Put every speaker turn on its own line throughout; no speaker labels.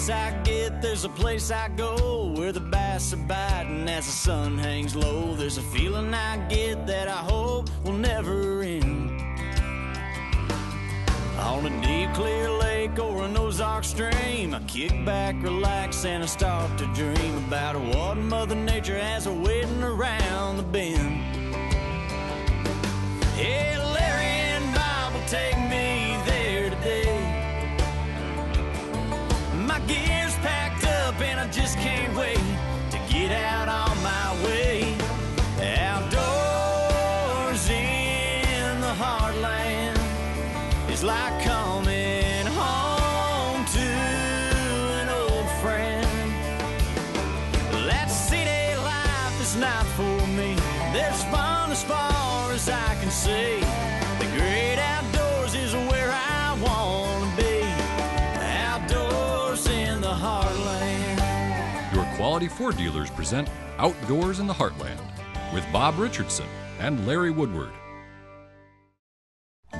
chase I get, there's a place I go where the bass are biting as the sun hangs low. There's a feeling I get that I hope will never end. On a deep, clear lake or an Ozark stream, I kick back, relax, and I start to dream about what Mother Nature has waiting around the bend. Hey, Larry and Bob will take me there today. My gear's packed up and I just can't wait to get out on my way. Outdoors in the heartland is like coming home to an old friend. That city life is not for me. There's fun as far as I can see. The great outdoors is where I want to be. Outdoors in the heartland.
Your Quality Ford dealers present Outdoors in the Heartland with Bob Richardson and Larry Woodward.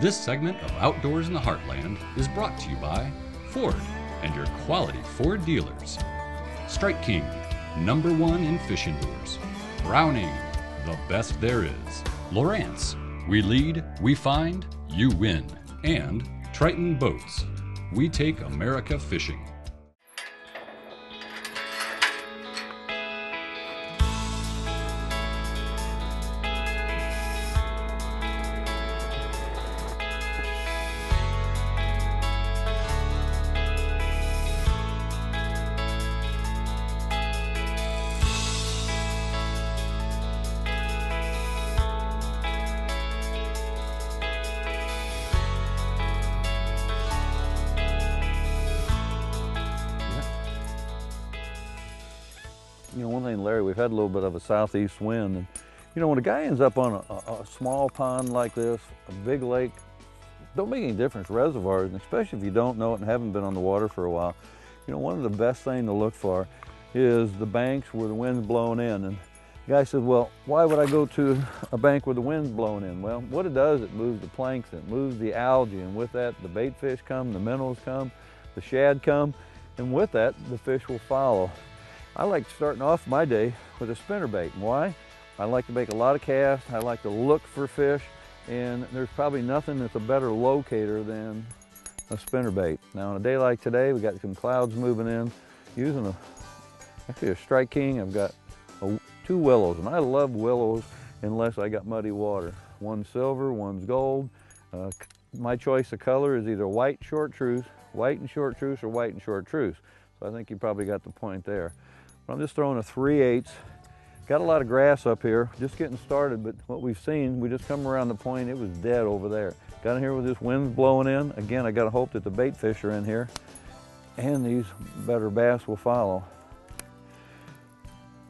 This segment of Outdoors in the Heartland is brought to you by Ford and your Quality Ford dealers. Strike King, #1 in fishing lures. Browning, the best there is. Lowrance, we lead, we find, you win. And Triton Boats, we take America fishing.
You know, one thing, Larry, we've had a little bit of a southeast wind, and you know, when a guy ends up on a small pond like this, a big lake, don't make any difference, reservoirs, and especially if you don't know it and haven't been on the water for a while, you know, one of the best things to look for is the banks where the wind's blowing in. And the guy says, well, why would I go to a bank where the wind's blowing in? Well, what it does, it moves the plankton, it moves the algae, and with that, the bait fish come, the minnows come, the shad come, and with that, the fish will follow. I like starting off my day with a spinnerbait. And why? I like to make a lot of casts. I like to look for fish, and there's probably nothing that's a better locator than a spinnerbait. Now, on a day like today, we got some clouds moving in. Using actually a Strike King, I've got 2 willows, and I love willows unless I got muddy water. One's silver, one's gold. My choice of color is either white and chartreuse, or white and chartreuse. So I think you probably got the point there. I'm just throwing a 3/8. Got a lot of grass up here, just getting started, but what we've seen, we just come around the point, it was dead over there. Got in here with this wind blowing in. Again, I gotta hope that the bait fish are in here, and these better bass will follow.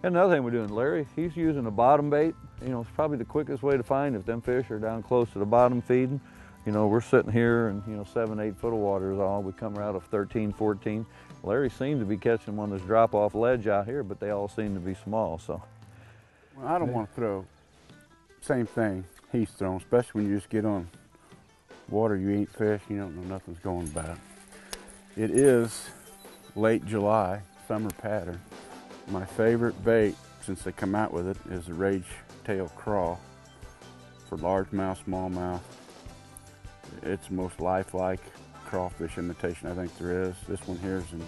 And another thing we're doing, Larry, he's using a bottom bait. You know, it's probably the quickest way to find if them fish are down close to the bottom feeding. You know, we're sitting here and, you know, 7, 8 foot of water is all. We come out of 13, 14. Larry seemed to be catching them on this drop-off ledge out here, but they all seem to be small, so.
Well, I don't want to throw same thing he's throwing, especially when you just get on water, you ain't fish, you don't know nothing's going about. It is late July, summer pattern. My favorite bait, since they come out with it, is the Rage Tail Craw for largemouth, smallmouth. It's the most lifelike crawfish imitation I think there is. This one here is in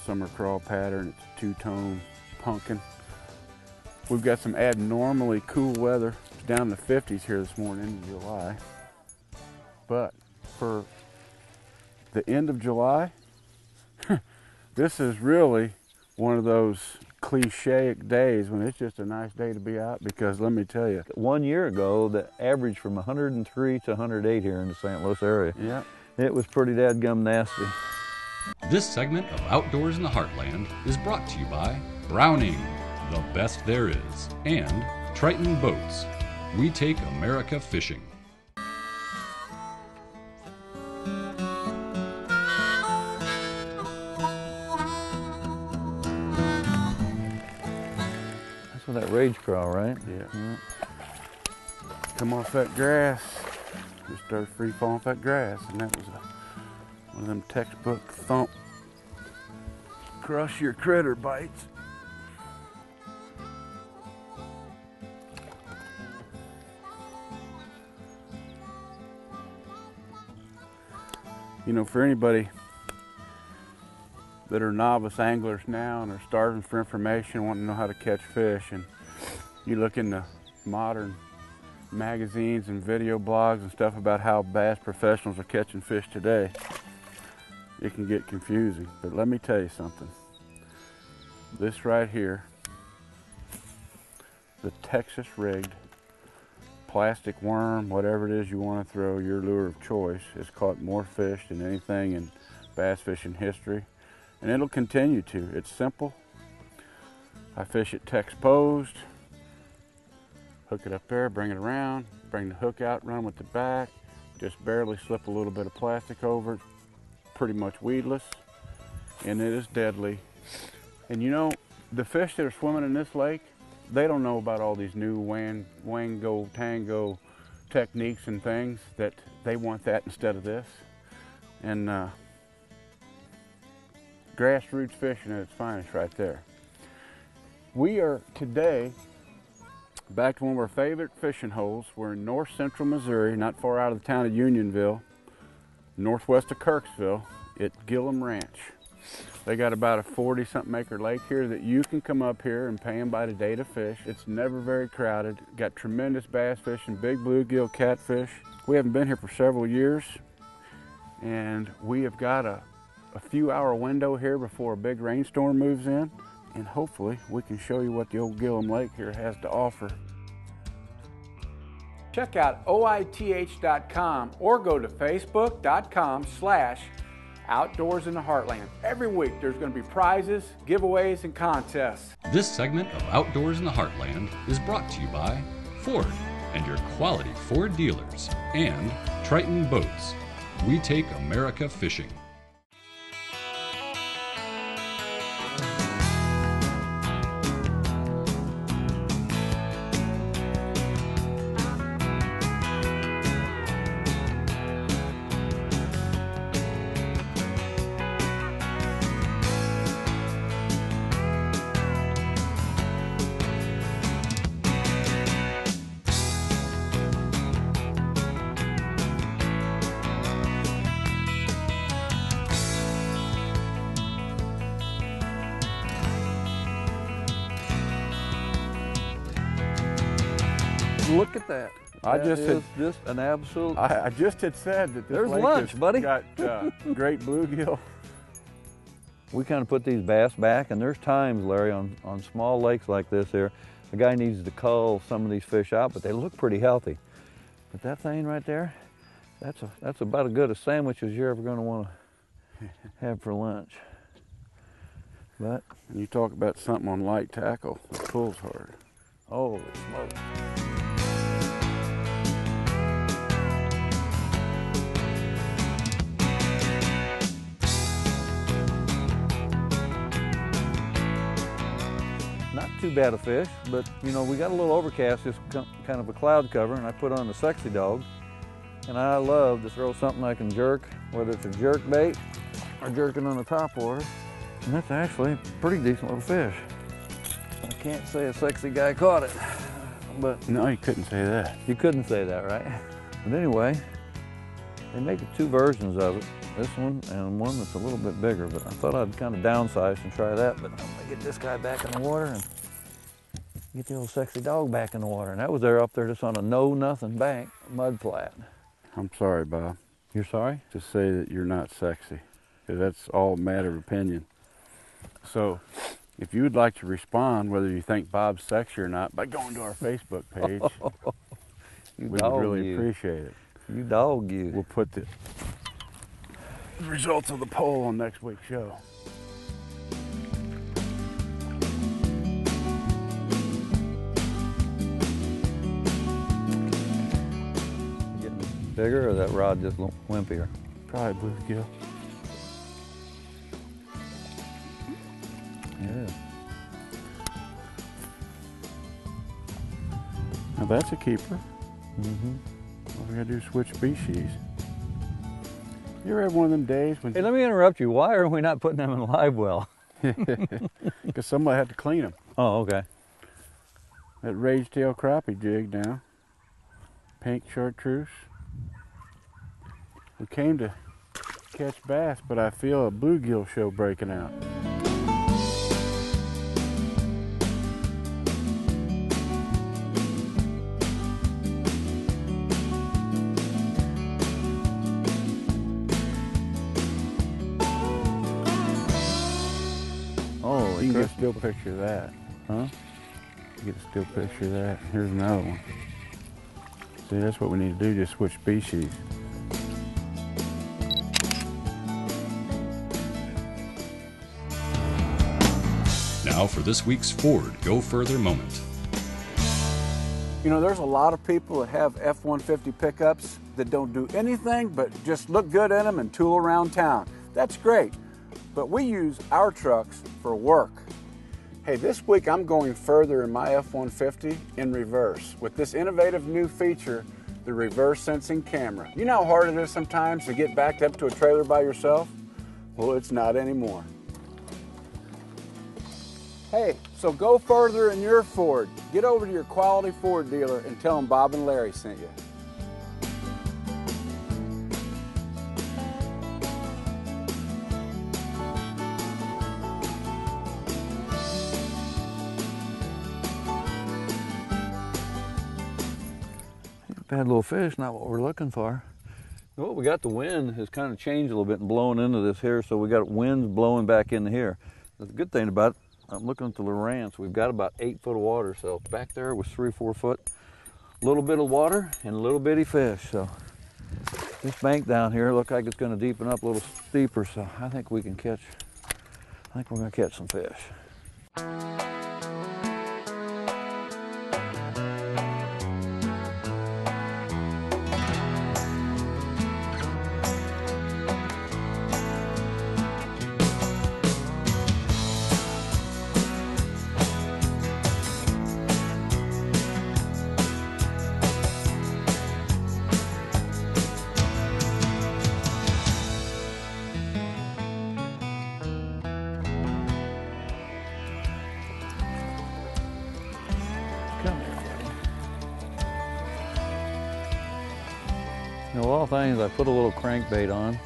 summer craw pattern. It's a 2-tone pumpkin. We've got some abnormally cool weather. It's down in the 50s here this morning in July. But for the end of July, this is really one of those cliche days when it's just a nice day to be out, because let me tell you,
1 year ago, the average from 103 to 108 here in the St. Louis area.
yeah.
It was pretty dadgum nasty.
This segment of Outdoors in the Heartland is brought to you by Browning, the best there is, and Triton Boats, we take America fishing.
That's what that rage crawl, right?
Yeah. Come off that grass, just started free falling off that grass, and that was one of them textbook thump crush your critter bites. You know, for anybody that are novice anglers now and are starving for information, wanting to know how to catch fish, and you look in the modern magazines and video blogs and stuff about how bass professionals are catching fish today, it can get confusing. But let me tell you something. This right here, the Texas rigged plastic worm, whatever it is you want to throw, your lure of choice, has caught more fish than anything in bass fishing history, and it'll continue to. It's simple. I fish it text posed, hook it up there, bring it around, bring the hook out, run with the back, just barely slip a little bit of plastic over it, pretty much weedless, and it is deadly. And you know, the fish that are swimming in this lake, they don't know about all these new wango, tango techniques and things, that they want that instead of this. And grassroots fishing at its finest right there. We are today back to one of our favorite fishing holes. We're in north central Missouri, not far out of the town of Unionville, northwest of Kirksville, at Gillum Ranch. They got about a 40-something acre lake here that you can come up here and pay them by the day to fish. It's never very crowded. Got tremendous bass fishing, big bluegill, catfish. We haven't been here for several years, and we have got a few hour window here before a big rainstorm moves in, and hopefully we can show you what the old Gillum Lake here has to offer.
Check out oith.com or go to facebook.com/Outdoors in the Heartland. Every week there's going to be prizes, giveaways, and contests.
This segment of Outdoors in the Heartland is brought to you by Ford and your quality Ford dealers, and Triton Boats. We take America fishing.
Look at that.
I
That
just
is
had-
just an absolute.
I just had said that this
There's
lake
lunch,
has
buddy.
got great bluegill.
We kind of put these bass back, and there's times, Larry, on small lakes like this here, the guy needs to cull some of these fish out, but they look pretty healthy. But that thing right there, that's about as good a sandwich as you're ever going to want to have for lunch. But
And you talk about something on light tackle, it pulls hard.
holy smokes. Not too bad a fish, but you know, we got a little overcast, just kind of a cloud cover, and I put on the Sexy Dog. And I love to throw something I can jerk, whether it's a jerk bait or jerking on the top water. And that's actually a pretty decent little fish. I can't say a sexy guy caught it, but
No, you couldn't say that.
you couldn't say that, right? But anyway, they make two versions of it. This one and one that's a little bit bigger, but I thought I'd kind of downsize and try that, but I'm gonna get this guy back in the water and get the old Sexy Dog back in the water. And that was there up there just on a know-nothing bank, mud flat.
I'm sorry, Bob,
You're sorry?
to say that you're not sexy, because that's all a matter of opinion. So, if you would like to respond, whether you think Bob's sexy or not, by going to our Facebook page,
You
we would
dog
really
you.
appreciate it.
You dog you.
We'll put the results of the poll on next week's show.
Getting bigger, or that rod just a little wimpier?
Probably bluegill.
Yeah.
Now that's a keeper.
Mm-hmm.
All we gotta do is switch species. You ever have one of them days when
Hey, let me interrupt you. Why are we not putting them in live well?
Because somebody had to clean them.
Oh, okay.
That rage-tail crappie jig now. Pink chartreuse. We came to catch bass, but I feel a bluegill show breaking out.
Oh,
You can get a still picture of that.
huh?
Get a still picture of that. Here's another one. See, that's what we need to do, just switch species.
Now for this week's Ford Go Further moment.
You know, there's a lot of people that have F-150 pickups that don't do anything but just look good in them and tool around town. That's great, but we use our trucks for work. Hey, this week I'm going further in my F-150 in reverse with this innovative new feature, the reverse sensing camera. You know how hard it is sometimes to get backed up to a trailer by yourself? Well, it's not anymore. Hey, so go further in your Ford. Get over to your quality Ford dealer and tell them Bob and Larry sent you.
Bad little fish, not what we're looking for. Well, we got the wind has kind of changed a little bit and blowing into this here, so we got winds blowing back into here. The good thing about it, I'm looking at the Lowrance, we've got about 8 foot of water, so back there was 3 or 4 foot. A little bit of water and a little bitty fish, so this bank down here looks like it's going to deepen up a little steeper, so I think we can catch, I think we're going to catch some fish. Come here, buddy. You know, of all things, I put a little crankbait on.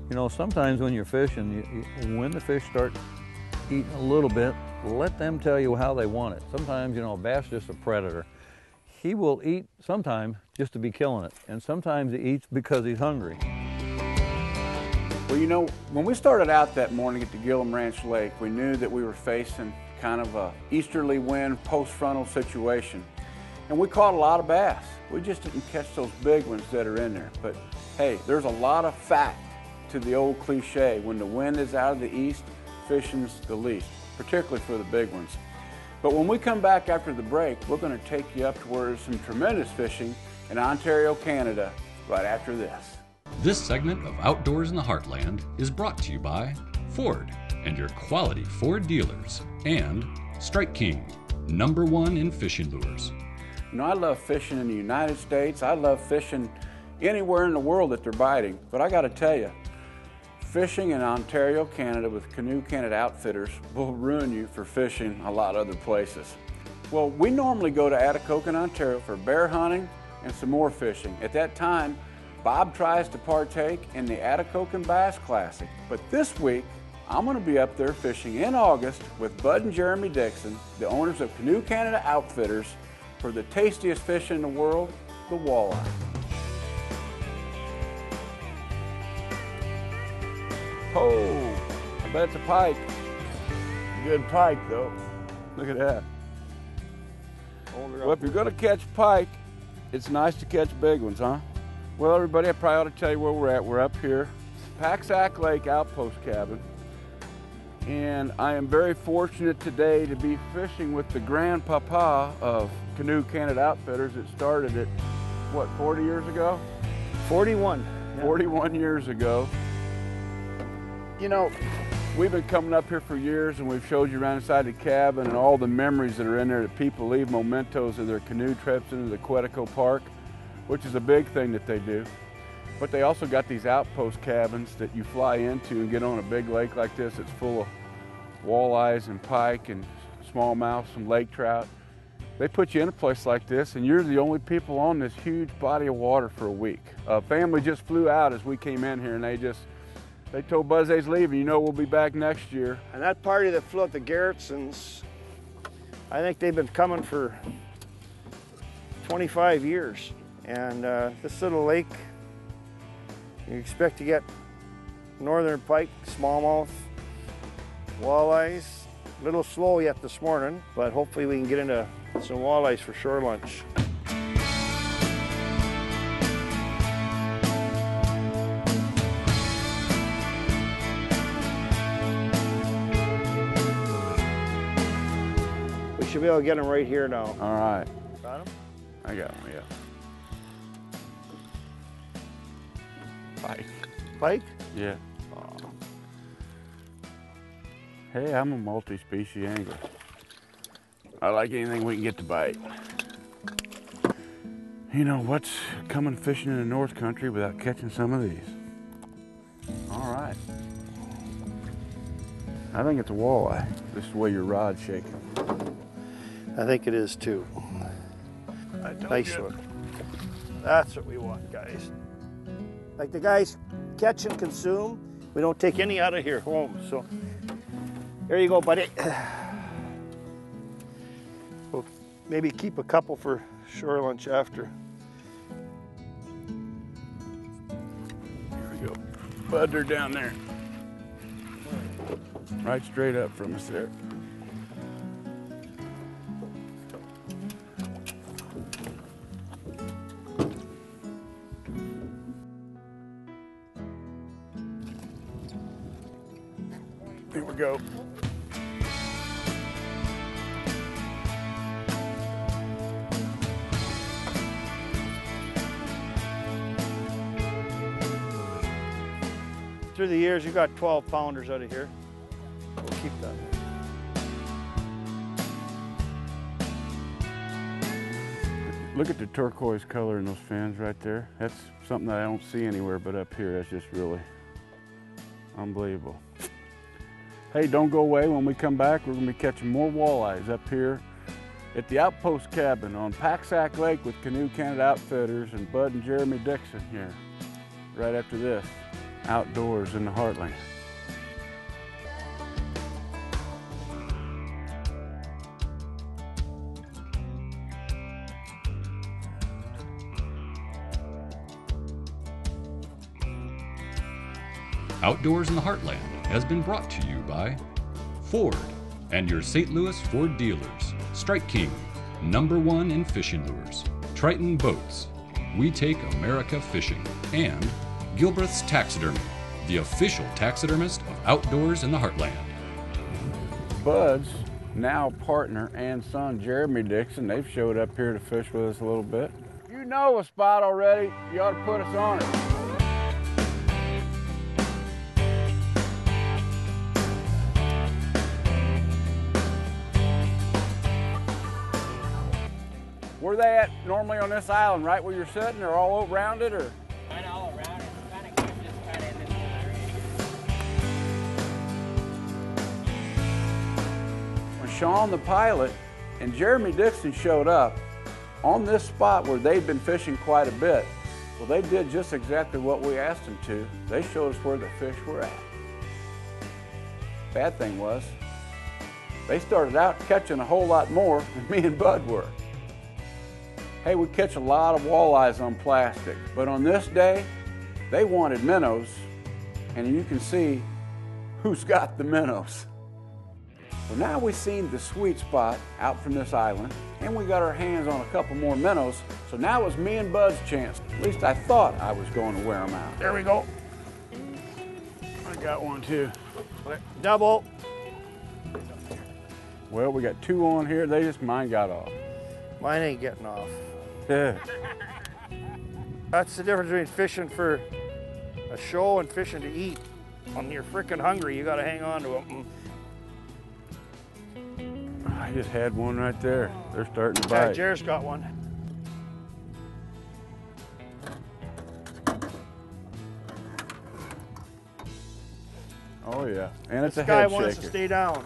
You know, sometimes when you're fishing, when the fish start eating a little bit, let them tell you how they want it. Sometimes, you know, a bass is just a predator. He will eat sometimes just to be killing it, and sometimes he eats because he's hungry.
Well, you know, when we started out that morning at the Gillum Lake, we knew that we were facing kind of a easterly wind, post-frontal situation. And we caught a lot of bass. We just didn't catch those big ones that are in there. But hey, there's a lot of fact to the old cliche, when the wind is out of the east, fishing's the least, particularly for the big ones. But when we come back after the break, we're going to take you up to where there's some tremendous fishing in Ontario, Canada, right after this.
This segment of Outdoors in the Heartland is brought to you by Ford and your quality Ford dealers, and Strike King, #1 in fishing lures.
You know, I love fishing in the United States. I love fishing anywhere in the world that they're biting. But I got to tell you, fishing in Ontario, Canada with Canoe Canada Outfitters will ruin you for fishing a lot of other places. Well, we normally go to Atikokan, Ontario for bear hunting and some more fishing. At that time, Bob tries to partake in the Atikokan Bass Classic. But this week, I'm going to be up there fishing in August with Bud and Jeremy Dickson, the owners of Canoe Canada Outfitters, for the tastiest fish in the world, the walleye. Oh, I bet it's a pike. Good pike, though. Look at that. Well, if you're going to catch pike, it's nice to catch big ones, huh? Well, everybody, I probably ought to tell you where we're at. We're up here, Paxsack Lake Outpost Cabin. And I am very fortunate today to be fishing with the grandpapa of Canoe Canada Outfitters. It started at, what, 40 years ago?
41. Yeah.
41 years ago. You know,
We've been coming up here for years, and we've showed you around inside the cabin and all the memories that are in there that people leave mementos of their canoe trips into the Quetico Park, which is a big thing that they do. But they also got these outpost cabins that you fly into and get on a big lake like this. It's full of walleyes and pike and smallmouth, some lake trout. They put you in a place like this, and you're the only people on this huge body of water for a week. A family just flew out as we came in here, and they told Buzz they's leaving. You know, we'll be back next year.
And that party that flew at the Garretsons, I think they've been coming for 25 years. And this little lake, you expect to get northern pike, smallmouth, walleyes. A little slow yet this morning, but hopefully we can get into some walleyes for shore lunch. We should be able to get them right here now.
All right.
Got them?
I got one, yeah. Pike.
Pike?
Yeah. Hey, I'm a multi-species angler. I like anything we can get to bite. You know, what's coming fishing in the North Country without catching some of these? All right. I think it's a walleye. This is the way your rod's shaking.
I think it is too. Nice one. That's what we want, guys. Like the guys catch and consume, we don't take any out of here home. So there you go, buddy. We'll maybe keep a couple for shore lunch after.
Here we go. Bud, they're down there. Right straight up from us there. Here we go.
Through the years, you got 12 pounders out of here. We'll keep that.
Look at the turquoise color in those fins right there. That's something that I don't see anywhere but up here. That's just really unbelievable. Hey, don't go away. When we come back, we're gonna be catching more walleyes up here at the Outpost Cabin on Packsack Lake with Canoe Canada Outfitters and Bud and Jeremy Dickson here. Right after this, outdoors in the Heartland.
Outdoors in the Heartland has been brought to you by Ford and your St. Louis Ford dealers. Strike King, #1 in fishing lures. Triton Boats, we take America fishing. And Gilbreth's Taxidermy, the official taxidermist of Outdoors in the Heartland.
Bud's now partner and son, Jeremy Dickson, they've showed up here to fish with us a little bit. You know a spot already, you ought to put us on it. Where they at normally on this island, right where you're sitting, or all around it, or?
Kind of all around it. Kind of just kind of in this area.
When Sean the pilot and Jeremy Dickson showed up on this spot where they'd been fishing quite a bit, well, they did just exactly what we asked them to. They showed us where the fish were at. Bad thing was, they started out catching a whole lot more than me and Bud were. Hey, we catch a lot of walleyes on plastic, but on this day, they wanted minnows, and you can see who's got the minnows. Well, now we've seen the sweet spot out from this island, and we got our hands on a couple more minnows, so now it was me and Bud's chance. At least I thought I was going to wear them out. There we go. I got one too.
Double.
Well, we got two on here. Mine got off.
Mine ain't getting off.
Yeah.
That's the difference between fishing for a show and fishing to eat. When you're freaking hungry, you got to hang on to them.
I just had one right there. They're starting to
Yeah,
bite.
Jer's got one.
Oh yeah, and it's
This
a
guy
head
wants to
shaker.
stay down.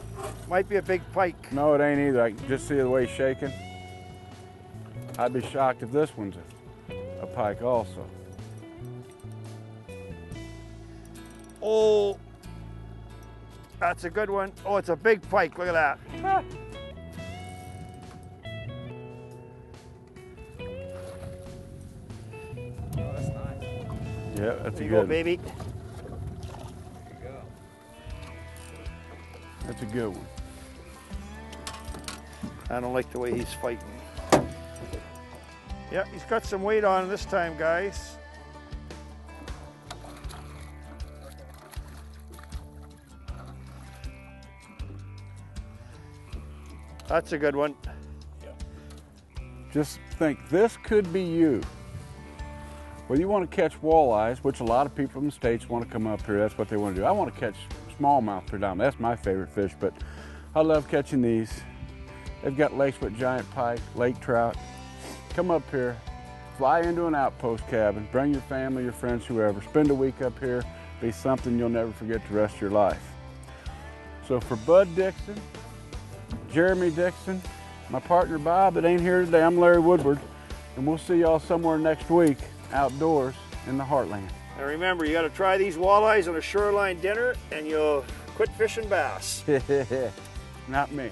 Might be a big pike.
No, it ain't either. I can just see the way he's shaking. I'd be shocked if this one's a pike also.
Oh, that's a good one. Oh, it's a big pike. Look at that. Ah.
Oh, that's nice.
Yeah, that's
There
a
you
good
go,
one.
baby.
There you go.
That's a good one.
I don't like the way he's fighting. Yeah, he's got some weight on him this time, guys. That's a good one.
Just think, this could be you. Whether you want to catch walleyes, which a lot of people from the States want to come up here, that's what they want to do. I want to catch smallmouth predominantly. That's my favorite fish, but I love catching these. They've got lakes with giant pike, lake trout. Come up here, fly into an outpost cabin, bring your family, your friends, whoever. Spend a week up here, be something you'll never forget the rest of your life. So for Bud Dickson, Jeremy Dickson, my partner Bob that ain't here today, I'm Larry Woodward, and we'll see y'all somewhere next week outdoors in the Heartland.
And remember, you got to try these walleyes on a shoreline dinner and you'll quit fishing bass.
Not me.